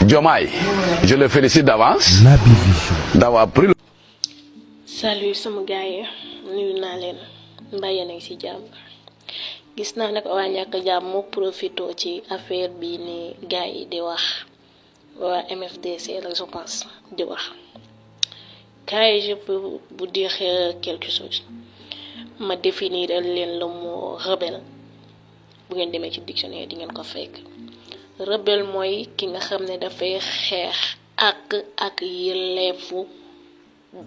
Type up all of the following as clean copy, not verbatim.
Diomaye, je le félicite d'avance d'avoir pris le... Salut sama gars yi nuyu naa leen mbaa yéen a ngi ci jàmm gis naa nag waa ñàkk jàmm mu profito ci affaire bi ni gars yi di wax waa MFDC la je pense di wax quand je peux vous dire quelque chose ma définir leen le mot rebelle bu ngeen demee ci dictionnaire di ngeen ko fekk rebelle mooy ki nga xam ne dafay xeex ak yelleefu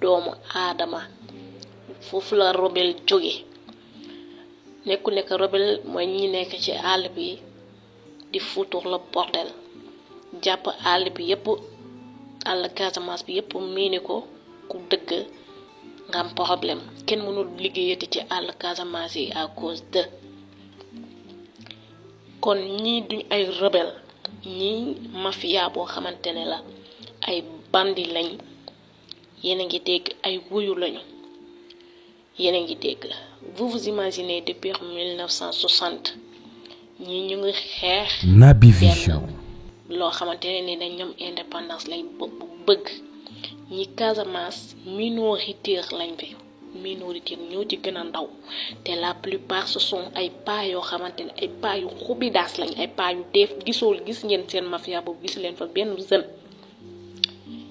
doomu aadama foofu la rebelle jóge nekku nekk rebelle mooy ñi nekk ci àll bi di futur la bordel jàpp àll bi yépp àll Casamance bi yépp miini ko ku dëgg nga am problème kenn mënul liggéeyati ci àll Casamance yi à cause de kon ñii duñ ay rebelle ñii mafia boo xamante ne la ay bandi lañ yéen a ngi dégg ay wuyu lañu yéen a ngi dégg vous imaginez depuis 1960 ñi ñu ngi xeex Naby Vision loo xamante ne ni dañ ñoom indépendance lañ bëgg ñi Casamance minoritaire lañ fi minoritaire ñoo ci gën a ndaw te la plupart ce sont ay paa yoo xamante ne ay paa yu xubidaas lañ ay paa yu def gis ngeen seen mafia boobu gis leen fa benn jeune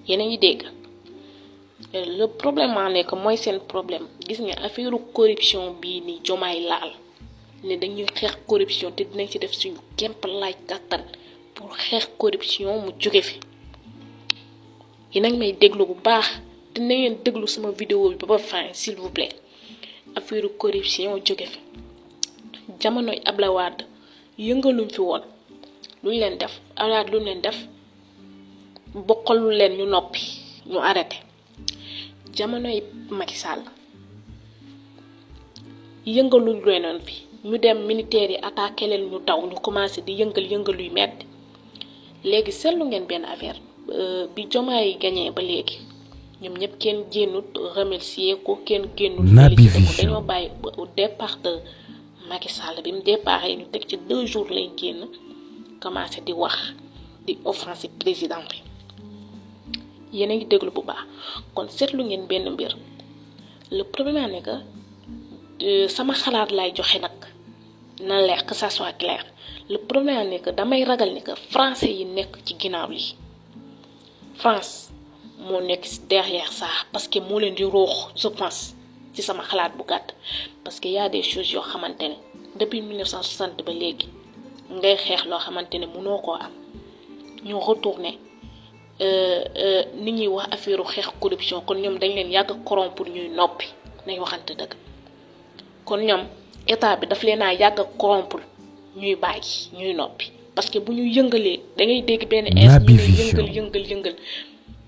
yéen a ngi dégg le problème maa nekk mooy seen problème gis nga affaire corruption bii ni Diomaye laal ne dañuy xeex corruption te dinañ ci def suñu képp laaj kattan pour xeex corruption mu jóge fi yéen a ngi may déglu bu baax te na ngeen déglu sama vidéo bi ba fin s'il vous plaît affaire corruption jóge fi jamonoy Ablaye Wade yëngaluñ fi woon luñ leen def alaat luñ leen def bokkalu leen ñu noppi ñu arrêté jamonoy Macky Sall yëngaluñ leen fi ñu dem militaire yi attaqué leen ñu daw ñu commencé di yëngal yu metti léegi seetlu ngeen benn affaire bi Diomaye gagné ba léegi ñoom ñëpp kenn génnut remercier ko kenn génnut Naby félicité ko Vision dañoo bàyyi au départ de Macky Sall bi mu départ ñu teg ci 2 jours lay génn commencé di wax di offenser président bi yéen a ngi déglu bu baax kon seetlu ngeen benn mbir le problème n'est que sama xalaat lay joxe nag na leer que ça soit clair le problème n'est que damay ragal ni que français yi nekk ci ginnaaw li France moo nekk derrière ça parce que moo leen di ruux je pense ci sama xalaat bu gàtt parce que y a des choses yoo xamante ne depuis 1960 ba léegi ngay xeex loo xamante ne mënoo koo am ñu retourné nit ñuy wax affaire xeex corruption kon ñoom dañ leen yàgg corrompre ñuy noppi nañ waxante dëgg kon ñoom état bi daf leen a yàgg corrompre ñuy bàyyi ñuy noppi parce que bu ñu yëngalee da ngay dégg benn ins ñu yëngal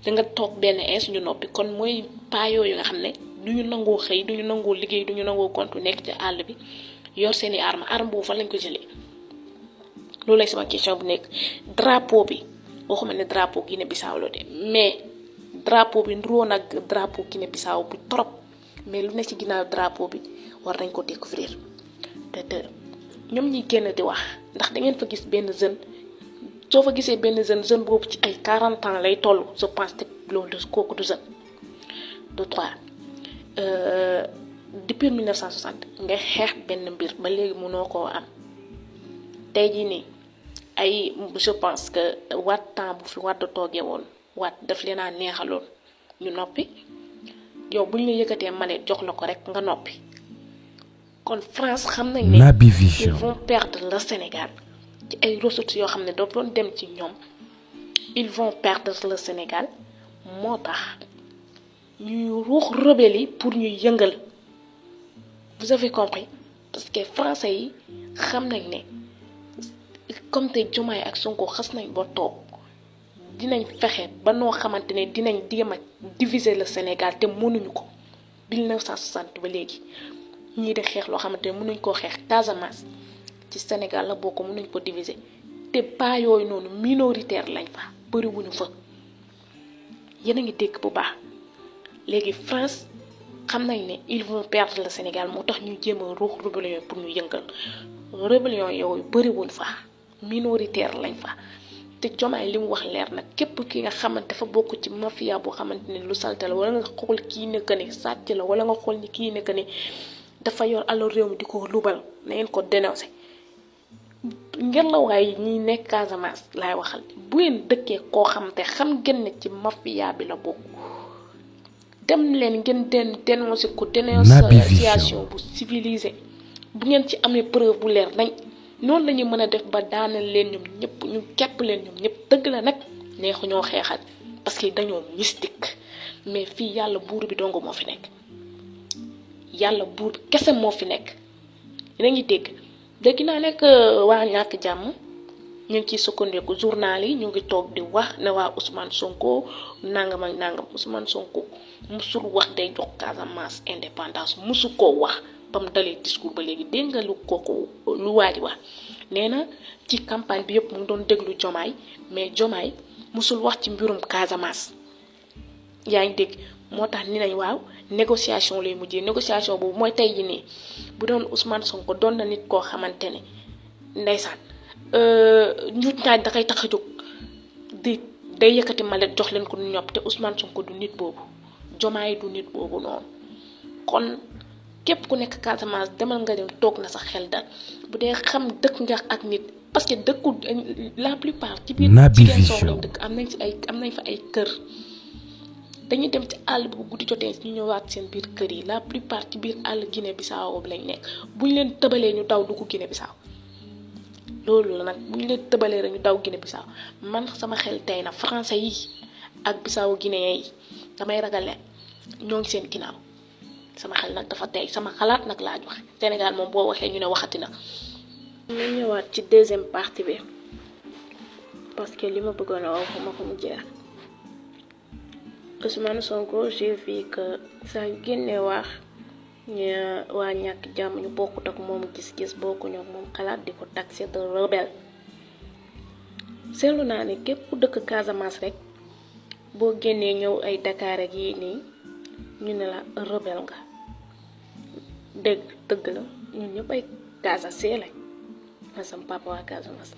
da nga toog benn ins ñu noppi kon mooy paa yooyu nga xam ne duñu nangoo xëy duñu nangoo liggéey duñu nangoo kontu nekk ci àll bi yor seeni arme boobu fan lañ ko jëlee loolu lay sama question bu nekk drapeau bi waxuma ne drapeau Guinée Bissau la de mais drapeau bi nduroon nag drapeau Guinée Bissau bu trop mais lu ne ci ginnaaw drapeau bi war nañ ko découvrir te ñoom ñi génn di wax ndax da ngeen fa gis benn jeune soo fa gisee benn jeune boobu ci ay 40 ans lay toll je pense que loolu kooku du jeune de 3 depuis 1960 nga xeex benn mbir ba léegi mënoo koo am tey jii nii ay je pense que waat temps bu fi waat toogee woon waat daf leen a neexaloon ñu noppi yow buñ la yëkkatee manet jox la ko rek nga noppi kon France xam nañ ne Naby Vision ils vont perdre le Sénégal ci ay ressources yoo xam ne doo doon dem ci ñoom ils vont perdre le Sénégal moo tax ñuy ruux rebelle yi pour ñuy yëngal vous avez compris parce que français yi xam nañ ne comme te Diomaye ak Sonko xas nañ ba toog dinañ fexe ba noo xamante ne dinañ jéem a diviser le Sénégal te mënuñu ko 1960 ba léegi ñii di xeex loo xamante ne mënuñ koo xeex Casamance ci Sénégal la bokk mënuñ ko diviser te pas yooyu noonu minoritaire lañ fa bëriwuñu fa yéen a ngi dégg bu baax léegi France xam nañ ne ils vont perdre le Sénégal moo tax ñu jéem a ruux rébellion pour ñu yëngal rébellion yooyu bëriwuñ fa minoritaire lañ fa te Diomaye li mu wax leer na képp ki nga xamante dafa bokk ci mafia boo xamante ne lu salte la wala nga xool kii nekk ne sàcc la wala nga xool ni kii nekk ne dafa yor alal réew mi di ko lubal na ngeen ko dénoncé ngeen la waaye ñi nekk Casamance laay waxal bu ngeen dëkkee koo xam te xam ngeen ne ci mafia bi la bokk dem leen ngeen dénoncé ko dénonciation bu civilisé bu ngeen ci amee preuve bu leer nañ noonu la ñu mën a def ba daanal leen ñoom ñëpp ñu kepp leen ñoom ñëpp dëgg la nag neexu ñoo xeexal parce que dañoo mystique mais fii yàlla buur bi dong moo fi nekk yàlla buur bi kese moo fi nekk yéen a ngi dégg naa nekk waa ñàkk jàmm ñu ngi ciy sukkandiku journal yi ñu ngi toog di wax ne waa Ousmane Sonko nangam ak nangam Ousmane Sonko musul wax day jox Casamance indépendance musu koo wax ba mu dalee discours ba léegi dégg nga lu kooku lu waaji wax nee na ci campagne bi yëpp mu ngi doon déglu Diomaye mais Diomaye musul wax ci mbirum Casamance yaa ngi dégg moo tax ni nañ waaw négociation lay mujjee négociation boobu mooy tey ji nii bu doon Ousmane Sonko doon na nit koo xamante ne ndeysaan njuuj njaaj da koy tax a jóg di day yëkkati malet jox leen ko nu ñopp te Ousmane Sonko du nit boobu Diomaye du nit boobu noonu kon képp ku nekk Casamance demal nga dem toog na sa xel dal bu dee xam dëkk nga ak nit parce que dëkku la plupart ci biir jigéen soow lañ dëkk am nañ fa ay kër dañuy dem ci àll bi bu guddi jotee ñu ñëwaat seen biir kër yi la plupart ci biir àll Guinée Bissau lañ nekk bu ñu leen tëbalee ñu daw dugg Guinée Bissau loolu la nag bu ñu leen tëbalee rek ñu daw Guinée Bissau man sama xel tey na français yi ak Bissau Guinéen yi damay ragal leen ñoo ngi seen ginnaaw sama xel nag dafa tey sama xalaat nag laa joxe Sénégal moom boo waxee ñu ne waxati na. ma ñëwaat ci deuxième partie bi parce que li ma bëggoon a wax ma ko mu jeex Ousmane Sonko j'ai vu que saa yu génnee wax waa ñàkk jàmm ñu bokkut ak moom gis-gis bokkuñu ak moom xalaat di ko taxé de rebelle seetlu naa ne képp ku dëkk Casamance rek boo génnee ñëw ay Dakar ak yii nii ñu ne la rebelle nga dëgg la ñun ñëpp ay Casamance lañ man sama papa waa Casamance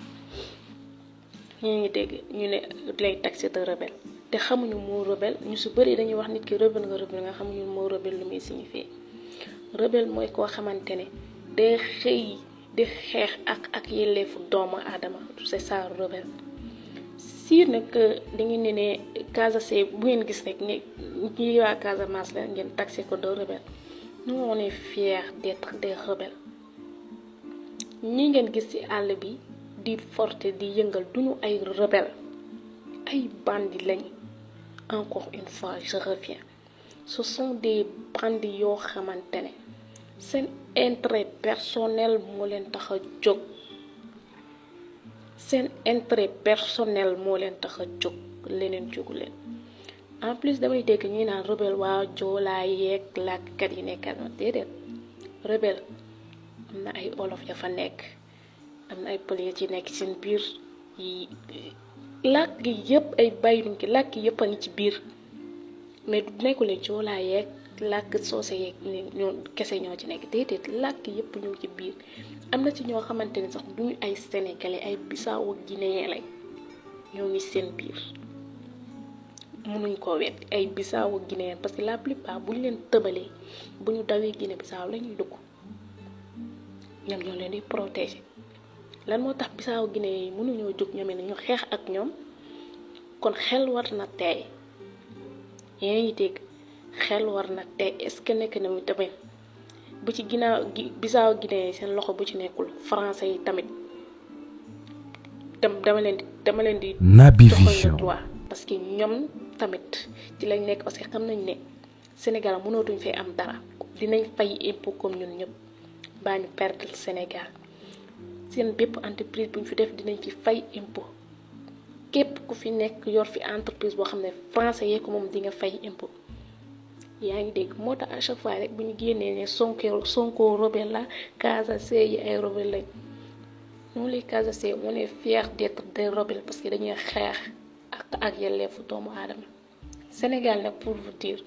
ñu ngi dégg ñu ne lay taxé de rebelle te xamuñu moo rebelle ñu su bëri dañuy wax nit ki rebelle nga xamuñu moo rebelle lu muy signifié rebelle mooy koo xamante ne day xëy di xeex ak yelleefu doomu aadama c'est ça rebelle si nag da ngeen ne Casamance bu ngeen gis rek ne ñi waa Casamance la ngeen taxé ko de rebelle nous on est fiers d'être des rebelles ñi ngeen gis ci àll bi di forte di yëngal duñu ay rebelle ay bandits lañ encore une fois je reviens ce sont des bandits yoo xamante ne seen intérêt personnel moo leen tax a jóg seen intérêt personnel moo leen tax a jóg leneen jógu leen en plus damay dégg ñuy naan rebelle waa joolaa yeeg làkkat yi nekkat ma déedéet rebelle am na ay olof ya fa nekk am na ay pël ya ci nekk seen biir yi làkk yëpp ay bàyyiruñ ki làkk yëpp a ngi ci biir mais du nekkule joolaa yeeg làkk soose yeeg ñoo kese ñoo ci nekk déedéet làkk yëpp ñu ngi ci biir am na ci ñoo xamante ne sax duñu ay sénégalais ay Bissau Guinéen lañ ñoo ngi seen biir mënuñ koo wet ay Bissau Guinéen parce que la plupart bu ñu leen tëbalee bu ñu dawee Guinée Bissau la ñuy dugg ñoom ñoo leen di protéger lan moo tax Bissau Guinéen yi mënuñoo jóg ñoom ne ñu xeex ak ñoom kon xel war na tey yéen ngi dégg xel war na tey est-ce que nekk na mu tamit bu ci ginnaaw Bissau Guinéen yi seen loxo bu ci nekkul français yi tamit dama leen di Naby joxal Vision le droit parce que ñoom tamit ci lañ nekk parce que xam nañ ne Sénégal mënootuñ fee am dara dinañ fay impôt comme ñun ñëpp baa ñu perdre Sénégal seen bépp entreprise bu ñu fi def dinañ ci fay impôt képp ku fi nekk yor fi entreprise boo xam ne français yee ko moom di nga fay impôt yaa ngi dégg moo tax à chaque fois rek bu ñu génnee ne Sonko rebelle la Casamance yi ay rebelle lañ nous les Casamançais on est fiers d'être des rebelles parce que dañuy xeex ak yelleefu doomu aadama Sénégal nag pour vous dire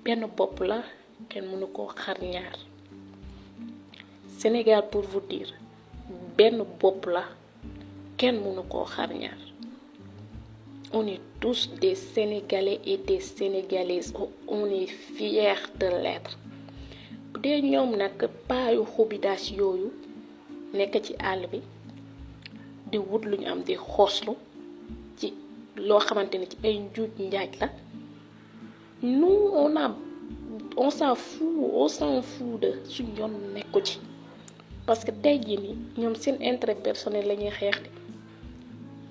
benn bopp la kenn mënu koo xar ñaar Sénégal pour vous dire benn bopp la kenn mënu koo xar ñaar. On est tous des Sénégalais et des Sénégalaises. On est fiers de l'être. bu dee ñoom nag paayu xubidaas yooyu nekk ci àll bi di wut lu ñu am di xooslu ci loo xamante ne ci ay njuuj njaaj la nous on s'en fout de suñ yoon nekku ci parce que tey jii nii ñoom seen intérêt personnel la ñuy xeex de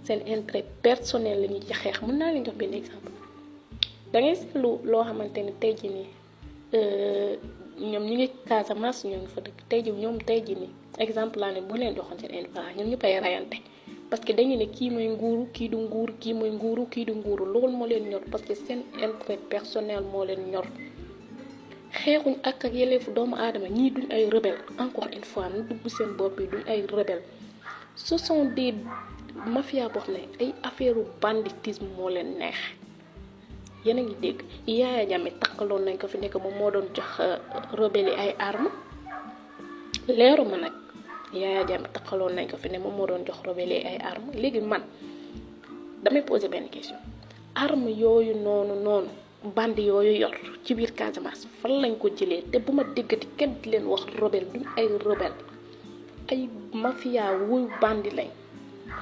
seen intérêt personnel la ñuy ci xeex mën naa leen jox benn exemple da ngay seetlu loo xamante ne tey jii nii ñoom ñu ngi Casamance ñoo ngi fa dëkk tey jii ñoom tey jii nii exemple laa ne boo leen joxoon seen indépendance ñoom ñëpp ay rayante parce que dañu ne kii mooy nguuru kii du nguuru kii mooy nguuru kii du nguuru loolu moo leen ñor parce que seen intérêt personnel moo leen ñor xeexuñ ak yelleefu doomu aadama ñii duñ ay rebelle encore une fois nu dugg seen bopp yi duñ ay rebelle ce sont des mafia boo xam ne ay affaire banditisme moo leen neex yéen a ngi dégg Yaya Jammeh takkaloon nañ ko fi nekk moom moo doon jox rebelle ay armes leeru ma nag Yaya Jammeh takkaloon nañ ko fi ne moom moo doon jox rebelle ay armes léegi man damay poser benn question arme yooyu noonu bandi yooyu yor ci biir Casamance fan lañ ko jëlee te bu ma déggati kenn di leen wax rebelle duñ ay rebelle ay mafia wuy bandi lañ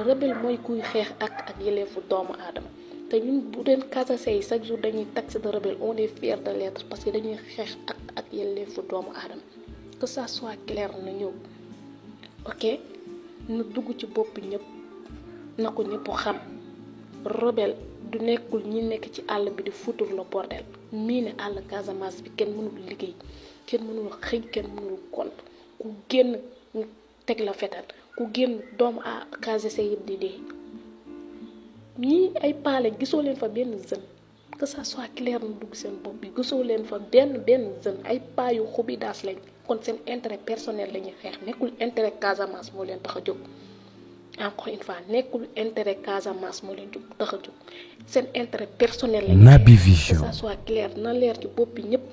rebelle mooy kuy xeex ak yelleefu doomu aadama te ñun bu deen Casamance yi chaque jour dañuy taxe de rebelle on est fier de l'être parce que dañuy xeex ak yelleefu doomu aadama que ça soit clair na ñëw ok na dugg ci bopp ñëpp na ko ñëpp xam rebelle du nekkul ñi nekk ci àll bi di futur le bordel mii ne àll Casamance bi kenn mënul liggéey kenn mënul xëy kenn mënul kont ku génn ñu teg la fetal ku génn doomu Casamance yëpp di dee ñii ay paale gisoo leen fa benn jeune que ça soit clair na dugg seen bopp bi gisoo leen fa benn jeune ay paa yu xubidaas lañ kon seen intérêt personnel la ñuy xeex nekkul intérêt Casamance moo leen tax a jóg encore une fois nekkul intérêt Casamance moo leen tax a jóg seen intérêt personnel la ñuy xeex que ça soit clair na leer ci bopp bi ñëpp